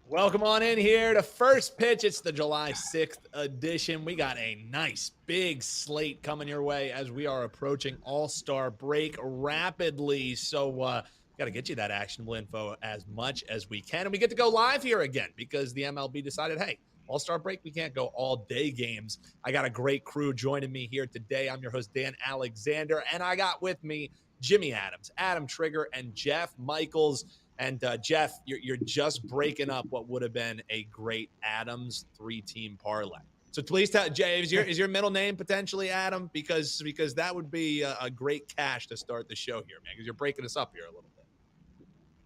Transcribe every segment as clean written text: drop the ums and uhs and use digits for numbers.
Welcome on in here to First Pitch. It's the July 6th edition. We got a nice big slate coming your way as we are approaching All-Star break rapidly. So got to get you that actionable info as much as we can. And we get to go live here again because the MLB decided, hey, All-Star break, we can't go all day games. I got a great crew joining me here today. I'm your host, Dan Alexander, and I got with me Jimmy Adams, Adam Trigger, and Jeff Michaels. And Jeff, you're just breaking up what would have been a great Adams 3-team parlay. So please tell Jay, is your middle name potentially Adam? Because that would be a great cash to start the show here, man. Because you're breaking us up here a little bit.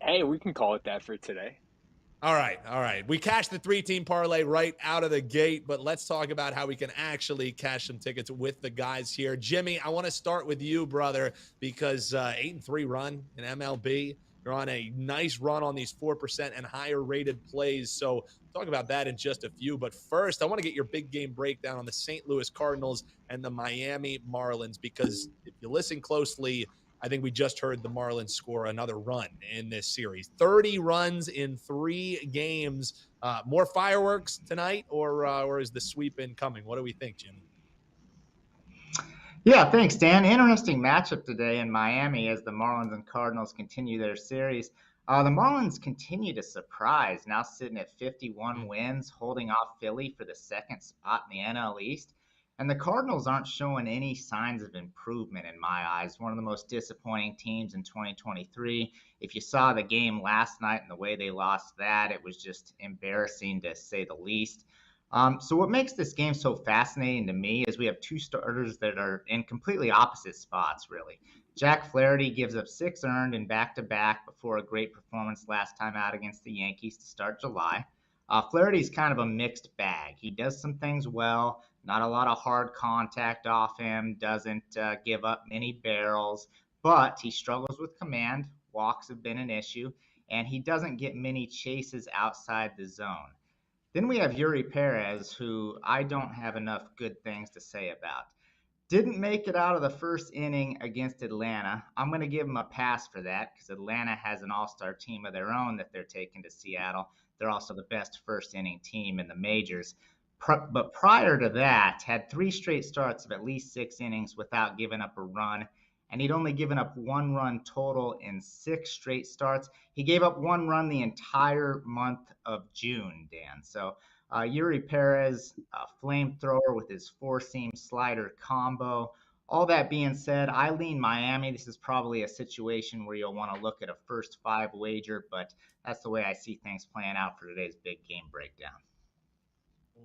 Hey, we can call it that for today. All right. We cashed the 3-team parlay right out of the gate, but let's talk about how we can actually cash some tickets with the guys here. Jimmy, I want to start with you, brother, because 8-3 run in MLB. You're on a nice run on these 4% and higher rated plays. So talk about that in just a few. But first, I want to get your big game breakdown on the St. Louis Cardinals and the Miami Marlins, because if you listen closely, I think we just heard the Marlins score another run in this series. 30 runs in 3 games. More fireworks tonight, or is the sweep incoming? What do we think, Jimmy? Yeah, thanks, Dan. Interesting matchup today in Miami as the Marlins and Cardinals continue their series. The Marlins continue to surprise, now sitting at 51 wins, holding off Philly for the second spot in the NL East. And the Cardinals aren't showing any signs of improvement in my eyes. One of the most disappointing teams in 2023. If you saw the game last night and the way they lost that, it was just embarrassing to say the least. So what makes this game so fascinating to me is we have 2 starters that are in completely opposite spots, really. Jack Flaherty gives up 6 earned in back-to-back before a great performance last time out against the Yankees to start July. Flaherty's kind of a mixed bag. He does some things well, not a lot of hard contact off him, doesn't give up many barrels, but he struggles with command. Walks have been an issue, and he doesn't get many chases outside the zone. Then we have Yuri Perez, who I don't have enough good things to say about. Didn't make it out of the first inning against Atlanta. I'm going to give him a pass for that because Atlanta has an all-star team of their own that they're taking to Seattle. They're also the best first-inning team in the majors. But prior to that, had 3 straight starts of at least 6 innings without giving up a run. And he'd only given up 1 run total in 6 straight starts. He gave up 1 run the entire month of June, Dan. So Yuri Perez, a flamethrower with his 4-seam slider combo. All that being said, I lean Miami. This is probably a situation where you'll want to look at a first 5 wager, but that's the way I see things playing out for today's big game breakdown.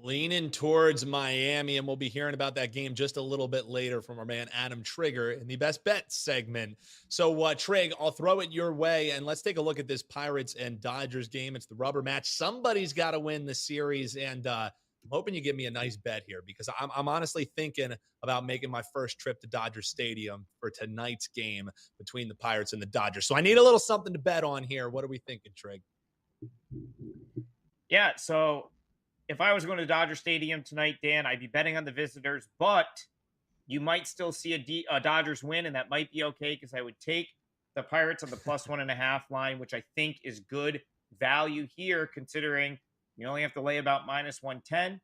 Leaning towards Miami, and we'll be hearing about that game just a little bit later from our man Adam Trigger in the Best Bet segment. So, Trig, I'll throw it your way, and let's take a look at this Pirates and Dodgers game. It's the rubber match. Somebody's got to win the series, and I'm hoping you give me a nice bet here because I'm honestly thinking about making my first trip to Dodger Stadium for tonight's game between the Pirates and the Dodgers. So I need a little something to bet on here. What are we thinking, Trig? Yeah, so if I was going to Dodger Stadium tonight, Dan, I'd be betting on the visitors, but you might still see a Dodgers win, and that might be okay because I would take the Pirates on the +1.5 line, which I think is good value here, considering you only have to lay about -110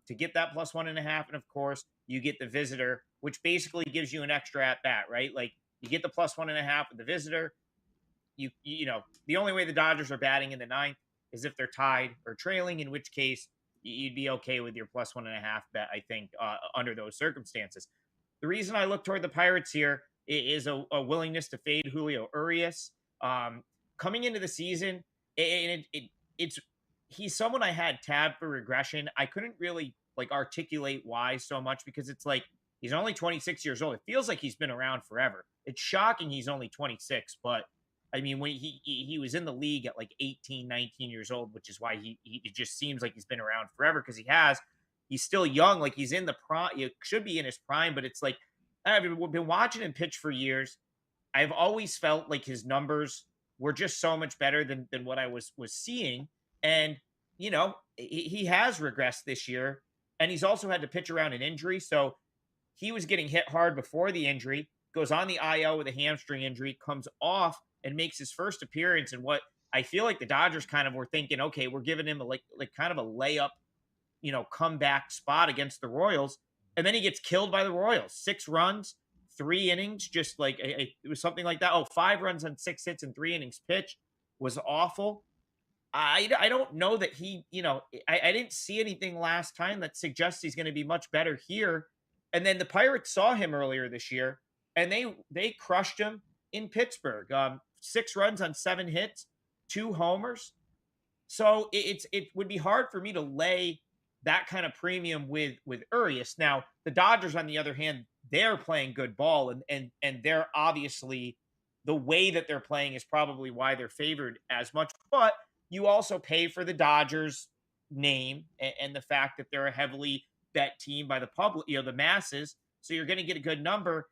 to get that +1.5. And of course, you get the visitor, which basically gives you an extra at bat, right? Like you get the +1.5 with the visitor. You know, the only way the Dodgers are batting in the 9th is if they're tied or trailing, in which case you'd be okay with your +1.5 bet, I think, under those circumstances. The reason I look toward the Pirates here is a willingness to fade Julio Urias. Coming into the season, he's someone I had tabbed for regression. I couldn't really articulate why so much because it's like he's only 26 years old. It feels like he's been around forever. It's shocking he's only 26, but I mean, when he was in the league at 18, 19 years old, which is why it just seems like he's been around forever because he's still young. Like he's in the prime, he should be in his prime, but it's like, I've been watching him pitch for years. I've always felt like his numbers were just so much better than what I was seeing. And, you know, he has regressed this year and he's also had to pitch around an injury. So he was getting hit hard before the injury, goes on the IL with a hamstring injury, comes off and makes his first appearance in what I feel like the Dodgers kind of were thinking, okay, we're giving him like kind of a layup, comeback spot against the Royals, and then he gets killed by the Royals. 6 runs, 3 innings, just like it was something like that. Oh, 5 runs on 6 hits and 3 innings pitch was awful. I don't know that I didn't see anything last time that suggests he's going to be much better here. And then the Pirates saw him earlier this year, and they crushed him in Pittsburgh. 6 runs on 7 hits, 2 homers. So it would be hard for me to lay that kind of premium with Urias. Now the Dodgers, on the other hand, they're playing good ball, and they're obviously, the way that they're playing is probably why they're favored as much. But you also pay for the Dodgers name and the fact that they're a heavily bet team by the public, the masses. So you're going to get a good number.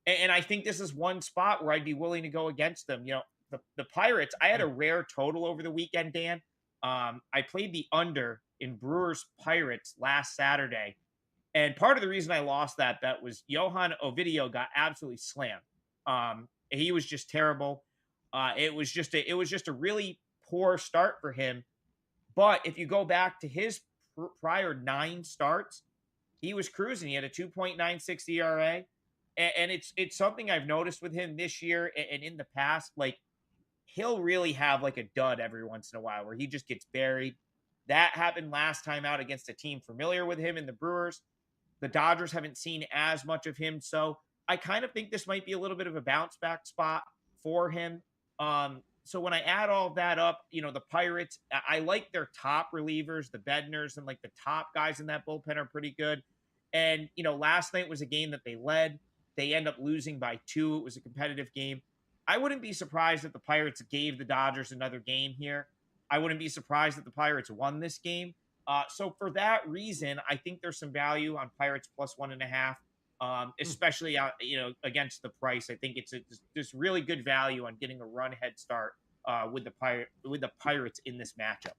And I think this is one spot where I'd be willing to go against them. The Pirates, I had a rare total over the weekend, Dan. I played the under in Brewers Pirates last Saturday. And part of the reason I lost that bet was Johan Ovidio got absolutely slammed. He was just terrible. It was just a really poor start for him. But if you go back to his prior 9 starts, he was cruising. He had a 2.96 ERA. And it's something I've noticed with him this year and in the past. Like, he'll really have like a dud every once in a while where he just gets buried. That happened last time out against a team familiar with him in the Brewers. The Dodgers haven't seen as much of him. So I kind of think this might be a little bit of a bounce back spot for him. So when I add all of that up, the Pirates, I like their top relievers, the Bednars, and like the top guys in that bullpen are pretty good. And, last night was a game that they led. They end up losing by 2. It was a competitive game. I wouldn't be surprised if the Pirates gave the Dodgers another game here. I wouldn't be surprised if the Pirates won this game. So for that reason, I think there's some value on Pirates plus 1.5, especially against the price. I think it's just really good value on getting a run head start with the Pirates in this matchup.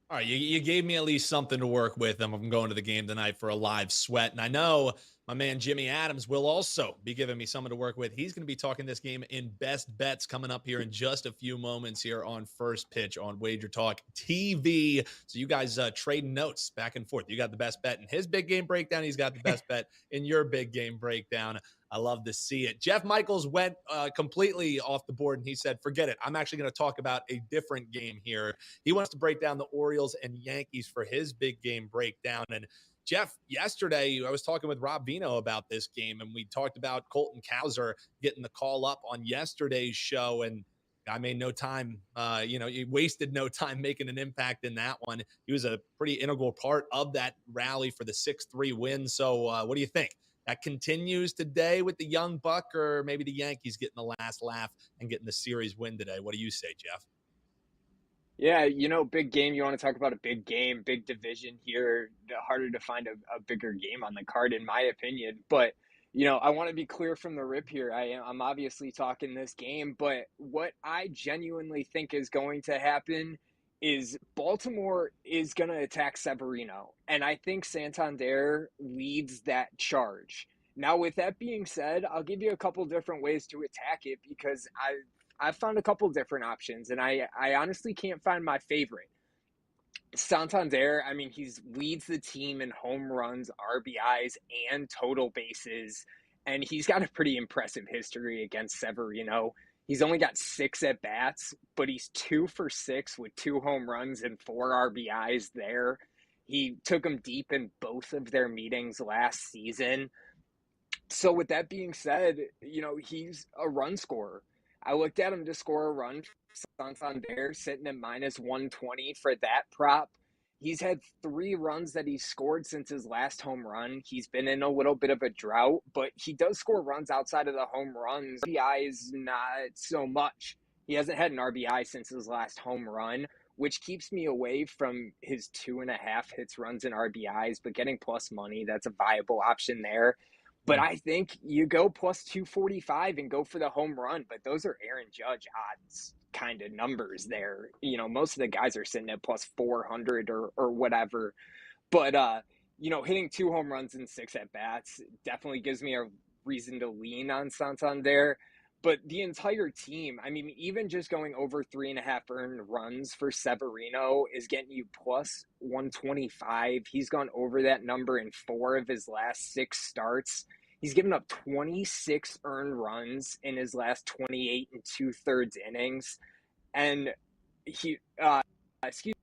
All right, you gave me at least something to work with. I'm going to the game tonight for a live sweat, and I know my man Jimmy Adams will also be giving me something to work with. He's going to be talking this game in best bets coming up here in just a few moments here on First Pitch on WagerTalk TV. So you guys trading notes back and forth. You got the best bet in his big game breakdown. He's got the best bet in your big game breakdown. I love to see it. Jeff Michaels went completely off the board, and he said, forget it. I'm actually going to talk about a different game here. He wants to break down the Orioles and Yankees for his big game breakdown. And Jeff, yesterday I was talking with Rob Vino about this game, and we talked about Colton Cowser getting the call up on yesterday's show, and I made no time, he wasted no time making an impact in that one. He was a pretty integral part of that rally for the 6-3 win. So what do you think? That continues today with the young buck, or maybe the Yankees getting the last laugh and getting the series win today? What do you say, Jeff? Yeah, big game. You want to talk about a big game, big division here. Harder to find a bigger game on the card, in my opinion. But, I want to be clear from the rip here. I'm obviously talking this game, but what I genuinely think is going to happen is Baltimore is going to attack Severino. And I think Santander leads that charge. Now, with that being said, I'll give you a couple different ways to attack it because I've found a couple different options, and I honestly can't find my favorite. Santander, he leads the team in home runs, RBIs, and total bases, and he's got a pretty impressive history against Severino. He's only got 6 at-bats, but he's 2 for 6 with 2 home runs and 4 RBIs there. He took him deep in both of their meetings last season. So with that being said, he's a run scorer. I looked at him to score a run for Santander, sitting at minus 120 for that prop. He's had 3 runs that he's scored since his last home run. He's been in a little bit of a drought, but he does score runs outside of the home runs. RBI is not so much. He hasn't had an RBI since his last home run, which keeps me away from his 2.5 hits, runs, and RBIs, but getting plus money, that's a viable option there. But I think you go plus 245 and go for the home run, but those are Aaron Judge odds kind of numbers there. Most of the guys are sitting at plus 400 or whatever. But, hitting 2 home runs and 6 at-bats definitely gives me a reason to lean on Santander. but the entire team, I mean, even just going over 3.5 earned runs for Severino is getting you plus 125. He's gone over that number in 4 of his last 6 starts. He's given up 26 earned runs in his last 28 and 2/3 innings. And he, excuse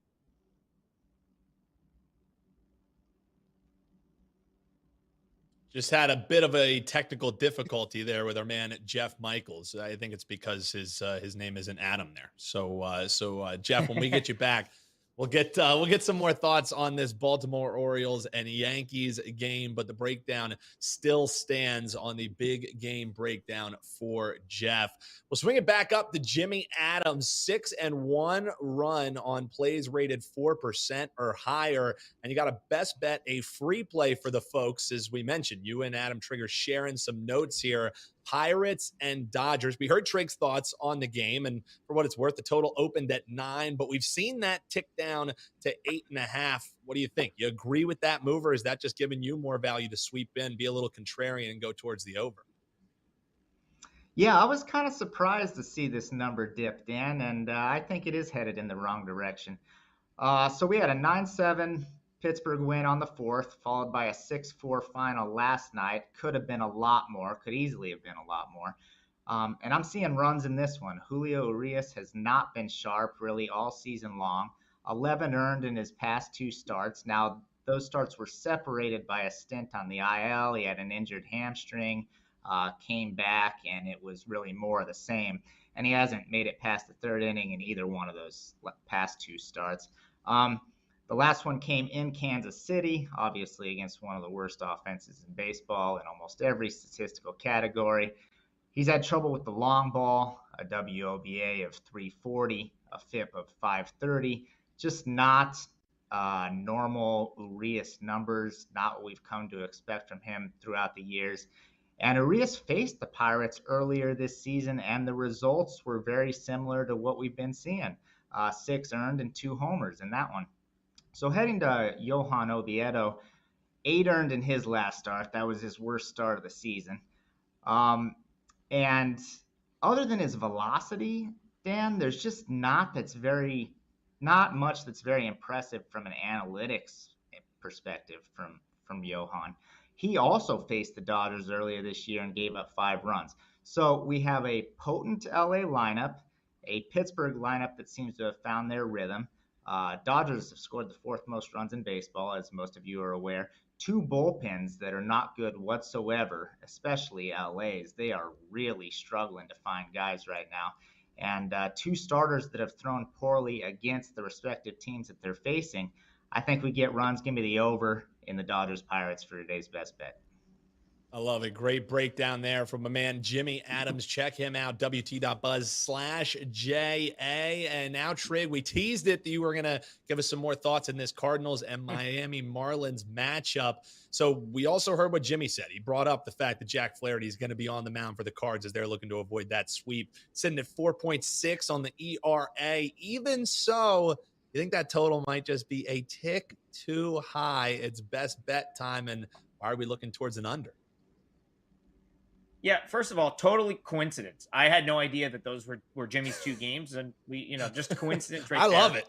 Just had a bit of a technical difficulty there with our man Jeff Michaels. I think it's because his name isn't Adam there. So Jeff, when we get you back, we'll get some more thoughts on this Baltimore Orioles and Yankees game, but the breakdown still stands on the big game breakdown for Jeff. We'll swing it back up to Jimmy Adams, 6-1 run on plays rated 4% or higher, and you got a best bet, a free play for the folks, as we mentioned. You and Adam Trigger sharing some notes here. Pirates and Dodgers. We heard Trig's thoughts on the game, and for what it's worth, the total opened at 9, but we've seen that tick down to 8.5. What do you think? You agree with that move, or is that just giving you more value to sweep in, be a little contrarian, and go towards the over? Yeah, I was kind of surprised to see this number dip, Dan, and I think it is headed in the wrong direction. So we had a 9-7 Pittsburgh win on the 4th, followed by a 6-4 final last night. Could have been a lot more, could easily have been a lot more. And I'm seeing runs in this one. Julio Urias has not been sharp really all season long. 11 earned in his past 2 starts. Now, those starts were separated by a stint on the IL. He had an injured hamstring, came back, and it was really more of the same. And he hasn't made it past the 3rd inning in either one of those past 2 starts. The last one came in Kansas City, obviously against one of the worst offenses in baseball in almost every statistical category. He's had trouble with the long ball, a WOBA of 340, a FIP of 530, just not normal Urias numbers, not what we've come to expect from him throughout the years. And Urias faced the Pirates earlier this season, and the results were very similar to what we've been seeing. 6 earned and 2 homers in that one. So heading to Johan Oviedo, 8 earned in his last start. That was his worst start of the season. And other than his velocity, Dan, there's just not much that's very impressive from an analytics perspective from Johan. He also faced the Dodgers earlier this year and gave up 5 runs. So we have a potent LA lineup, a Pittsburgh lineup that seems to have found their rhythm. Dodgers have scored the 4th most runs in baseball, as most of you are aware. 2 bullpens that are not good whatsoever, especially LA's. They are really struggling to find guys right now. And 2 starters that have thrown poorly against the respective teams that they're facing. I think we get runs. Give me the over in the Dodgers-Pirates for today's best bet. I love it. Great breakdown there from my man Jimmy Adams. Check him out, wt.buzz/JA. And now, Trig, we teased it that you were going to give us some more thoughts in this Cardinals and Miami Marlins matchup. So we also heard what Jimmy said. He brought up the fact that Jack Flaherty is going to be on the mound for the Cards as they're looking to avoid that sweep. Sitting at 4.6 on the ERA. Even so, you think that total might just be a tick too high? It's best bet time. And why are we looking towards an under? Yeah, first of all, totally coincidence. I had no idea that those were Jimmy's 2 games, and we, just a coincidence right there. I love it.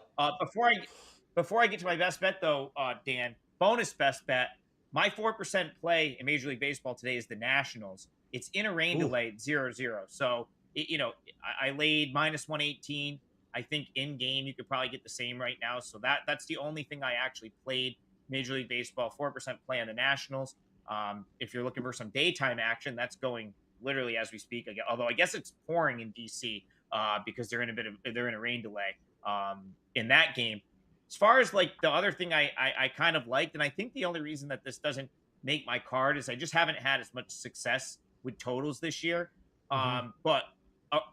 Before I get to my best bet, though, Dan, bonus best bet, my 4% play in Major League Baseball today is the Nationals. It's in a rain delay, 0-0. So, I laid minus 118. I think in game you could probably get the same right now. So that's the only thing I actually played Major League Baseball, 4% play on the Nationals. If you're looking for some daytime action, that's going literally as we speak. Although I guess it's pouring in DC because they're in a rain delay in that game. As far as like the other thing I kind of liked, and I think the only reason that this doesn't make my card is I just haven't had as much success with totals this year. But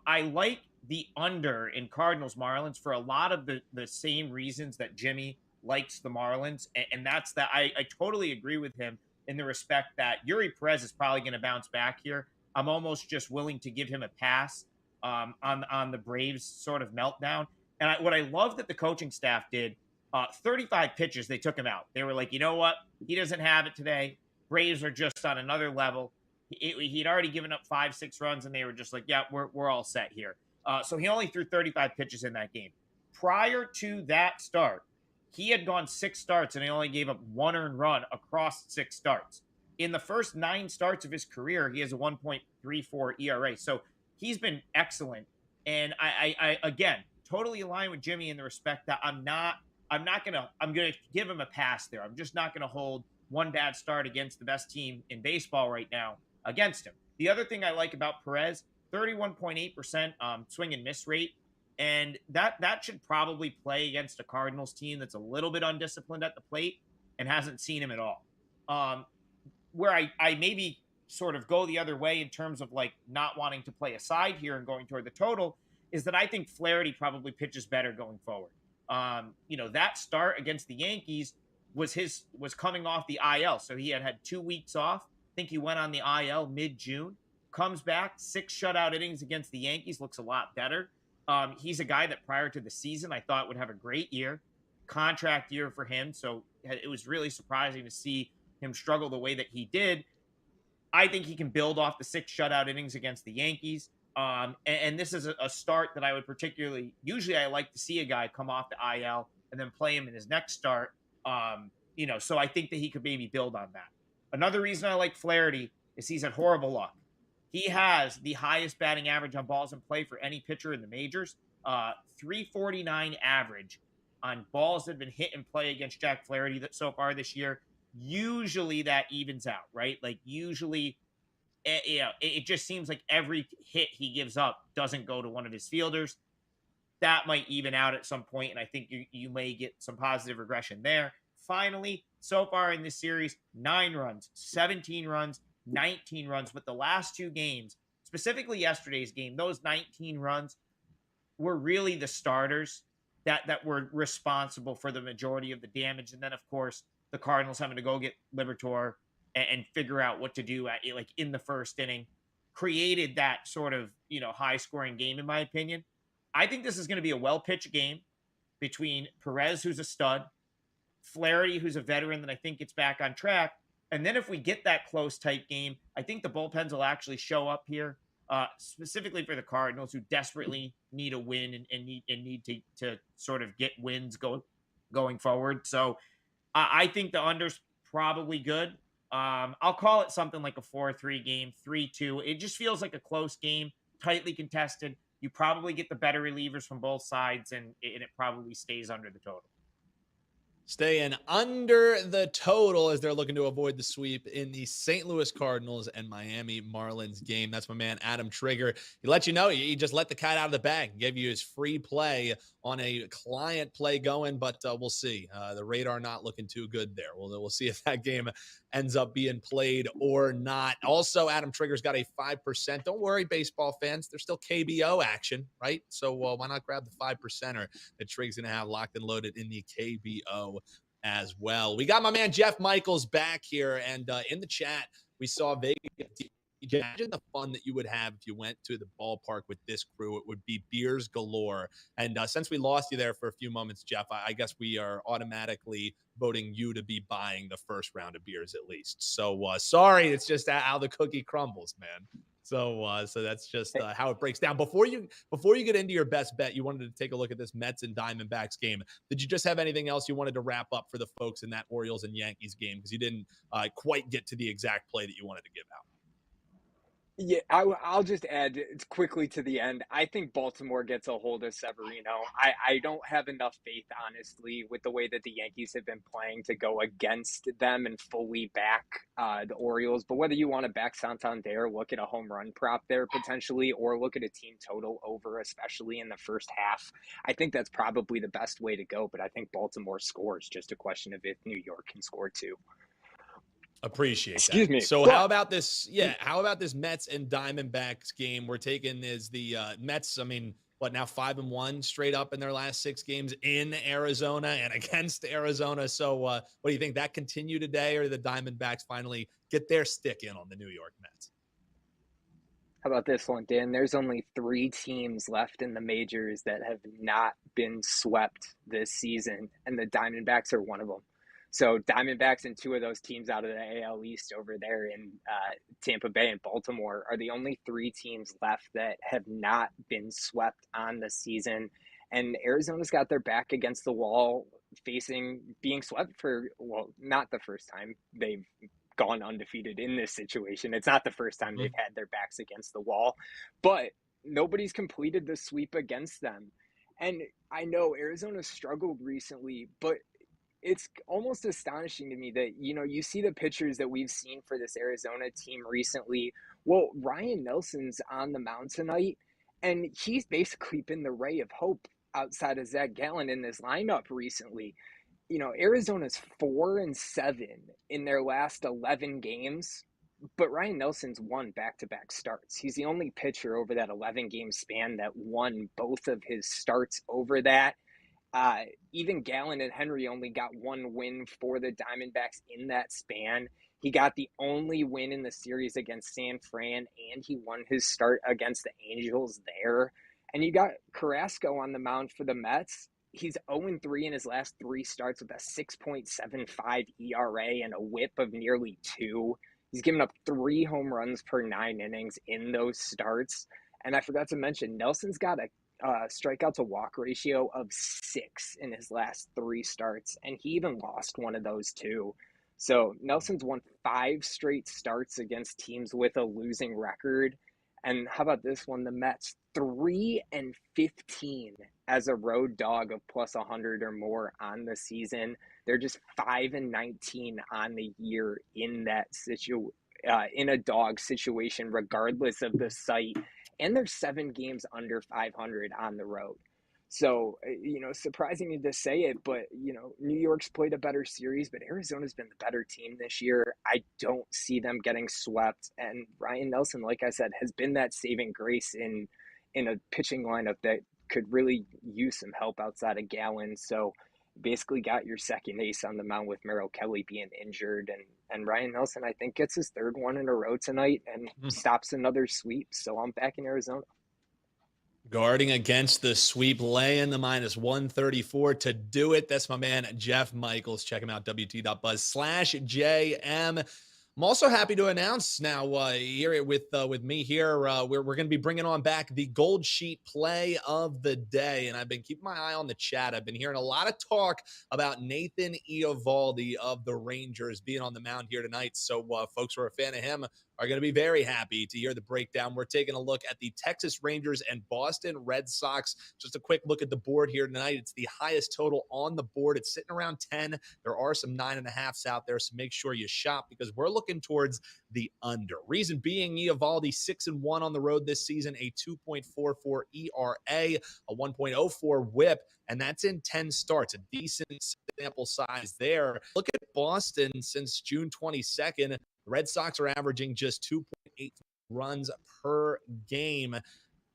I like the under in Cardinals Marlins for a lot of the same reasons that Jimmy likes the Marlins, and that's that I totally agree with him in the respect that Yuri Perez is probably going to bounce back here. I'm almost just willing to give him a pass on the Braves sort of meltdown. And what I love that the coaching staff did, 35 pitches, they took him out. They were like, you know what? He doesn't have it today. Braves are just on another level. He'd already given up 5-6 runs, and they were just like, yeah, we're all set here. So he only threw 35 pitches in that game. Prior to that start, he had gone 6 starts and he only gave up 1 earned run across 6 starts. In the first 9 starts of his career, he has a 1.34 ERA. So he's been excellent. And I again totally align with Jimmy in the respect that I'm gonna give him a pass there. I'm just not gonna hold one bad start against the best team in baseball right now against him. The other thing I like about Perez, 31.8% swing and miss rate. And that should probably play against a Cardinals team that's a little bit undisciplined at the plate and hasn't seen him at all. Where I maybe sort of go the other way in terms of like not wanting to play a side here and going toward the total is that I think Flaherty probably pitches better going forward. That start against the Yankees was coming off the IL. So he had 2 weeks off. I think he went on the IL mid-June, comes back, 6 shutout innings against the Yankees, looks a lot better. He's a guy that prior to the season I thought would have a great year, contract year for him. So it was really surprising to see him struggle the way that he did. I think he can build off the 6 shutout innings against the Yankees. And this is a start that I would usually I like to see a guy come off the IL and then play him in his next start. So I think that he could maybe build on that. Another reason I like Flaherty is he's had horrible luck. He has the highest batting average on balls in play for any pitcher in the majors, 349 average on balls that have been hit and play against Jack Flaherty so far this year. Usually that evens out, right? Like usually, it just seems like every hit he gives up doesn't go to one of his fielders. That might even out at some point, and I think you may get some positive regression there. Finally, so far in this series, 9 runs, 17 runs, 19 runs, but the last 2 games, specifically yesterday's game, those 19 runs were really the starters that were responsible for the majority of the damage. And then, of course, the Cardinals having to go get Liberatore and figure out what to do in the first inning created that sort of, high-scoring game, in my opinion. I think this is going to be a well-pitched game between Perez, who's a stud, Flaherty, who's a veteran that I think gets back on track. And then if we get that close, tight game, I think the bullpens will actually show up here, specifically for the Cardinals, who desperately need a win and need to sort of get wins going forward. So I think the under's probably good. I'll call it something like a 4-3 game, 3-2. It just feels like a close game, tightly contested. You probably get the better relievers from both sides, and it probably stays under the total. Staying under the total as they're looking to avoid the sweep in the St. Louis Cardinals and Miami Marlins game. That's my man, Adam Trigger. He let you know he just let the cat out of the bag, gave you his free play on a client play going, but we'll see. The radar not looking too good there. We'll see if that game ends up being played or not. Also, Adam Trigger's got a 5%. Don't worry, baseball fans. There's still KBO action, right? So why not grab the 5%er that Trig's going to have locked and loaded in the KBO as well. We got my man Jeff Michaels back here, and in the chat, we saw Vegas. Imagine the fun that you would have if you went to the ballpark with this crew. It would be beers galore. And since we lost you there for a few moments, Jeff, I guess we are automatically voting you to be buying the first round of beers at least. So sorry, it's just how the cookie crumbles, man. So that's just how it breaks down. Before you get into your best bet, you wanted to take a look at this Mets and Diamondbacks game. Did you just have anything else you wanted to wrap up for the folks in that Orioles and Yankees game? Because you didn't quite get to the exact play that you wanted to give out. Yeah, I'll just add quickly to the end. I think Baltimore gets a hold of Severino. I don't have enough faith, honestly, with the way that the Yankees have been playing to go against them and fully back the Orioles. But whether you want to back Santander, look at a home run prop there potentially, or look at a team total over, especially in the first half, I think that's probably the best way to go. But I think Baltimore scores. Just a question of if New York can score too. Appreciate Excuse that. me. So how about this? Yeah. How about this Mets and Diamondbacks game? We're taking is the Mets. I mean, now 5-1 straight up in their last 6 games in Arizona and against Arizona. So what do you think, that continue today, or the Diamondbacks finally get their stick in on the New York Mets? How about this one, Dan? There's only 3 teams left in the majors that have not been swept this season, and the Diamondbacks are one of them. So Diamondbacks and two of those teams out of the AL East over there in Tampa Bay and Baltimore are the only three teams left that have not been swept on the season. And Arizona's got their back against the wall, facing being swept for, well, not the first time they've gone undefeated in this situation. It's not the first time they've had their backs against the wall, but nobody's completed the sweep against them. And I know Arizona struggled recently, but it's almost astonishing to me that, you see the pictures that we've seen for this Arizona team recently. Well, Ryan Nelson's on the mound tonight, and he's basically been the ray of hope outside of Zach Gallen in this lineup recently. Arizona's 4-7 in their last 11 games, but Ryan Nelson's won back-to-back starts. He's the only pitcher over that 11-game span that won both of his starts over that. Even Gallen and Henry only got one win for the Diamondbacks in that span. He got the only win in the series against San Fran, and he won his start against the Angels there. And you got Carrasco on the mound for the Mets. He's 0-3 in his last three starts with a 6.75 ERA and a whip of nearly 2. He's given up 3 home runs per 9 innings in those starts. And I forgot to mention, Nelson's got a strikeout to walk ratio of 6 in his last 3 starts, and he even lost one of those too. So Nelson's won 5 straight starts against teams with a losing record. And how about this one? The Mets 3-15 as a road dog of plus 100 or more on the season. They're just 5-19 on the year in that in a dog situation, regardless of the site. And they're 7 games under 500 on the road. So, surprising to say it, but, New York's played a better series, but Arizona's been the better team this year. I don't see them getting swept. And Ryan Nelson, like I said, has been that saving grace in a pitching lineup that could really use some help outside of Gallen. So, basically got your second ace on the mound with Merrill Kelly being injured, and Ryan Nelson, I think, gets his 3rd one in a row tonight and stops another sweep. So I'm back in Arizona. Guarding against the sweep, laying the -134 to do it. That's my man, Jeff Michaels. Check him out, WT.buzz/JM. I'm also happy to announce now here with me here, we're going to be bringing on back the Gold Sheet play of the day. And I've been keeping my eye on the chat. I've been hearing a lot of talk about Nathan Eovaldi of the Rangers being on the mound here tonight. So folks who are a fan of him are going to be very happy to hear the breakdown. We're taking a look at the Texas Rangers and Boston Red Sox. Just a quick look at the board here tonight. It's the highest total on the board. It's sitting around 10. There are some 9.5s out there, so make sure you shop because we're looking towards the under. Reason being, Eovaldi 6-1 on the road this season, a 2.44 ERA, a 1.04 WHIP, and that's in 10 starts, a decent sample size there. Look at Boston since June 22nd. The Red Sox are averaging just 2.8 runs per game.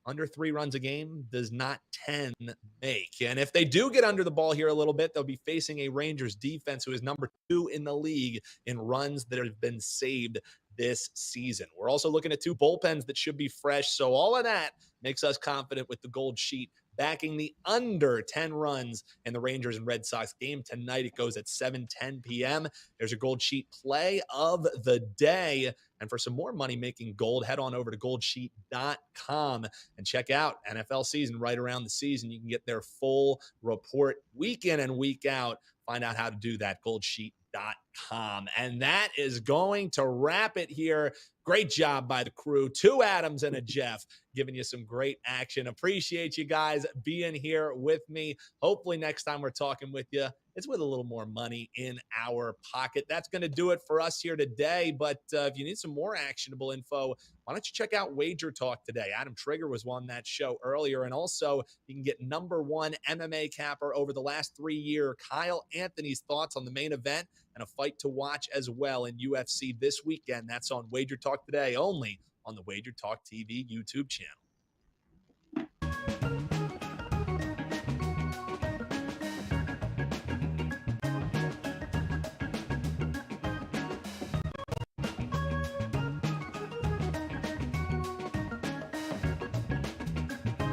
Under 3 runs a game does not 10 make. And if they do get under the ball here a little bit, they'll be facing a Rangers defense who is number 2 in the league in runs that have been saved this season. We're also looking at 2 bullpens that should be fresh. So all of that makes us confident with the Gold Sheet backing the under 10 runs in the Rangers and Red Sox game tonight. It goes at 7:10 p.m. There's your Gold Sheet play of the day. And for some more money-making gold, head on over to goldsheet.com and check out NFL season right around the season. You can get their full report week in and week out. Find out how to do that, goldsheet.com. And that is going to wrap it here. Great job by the crew. 2 Adams and a Jeff giving you some great action. Appreciate you guys being here with me. Hopefully next time we're talking with you, it's with a little more money in our pocket. That's going to do it for us here today. But if you need some more actionable info, why don't you check out WagerTalk today? Adam Trigger was on that show earlier. And also, you can get #1 MMA capper over the last 3 years, Kyle Anthony's thoughts on the main event and a fight to watch as well in UFC this weekend. That's on WagerTalk today, only on the WagerTalk TV YouTube channel.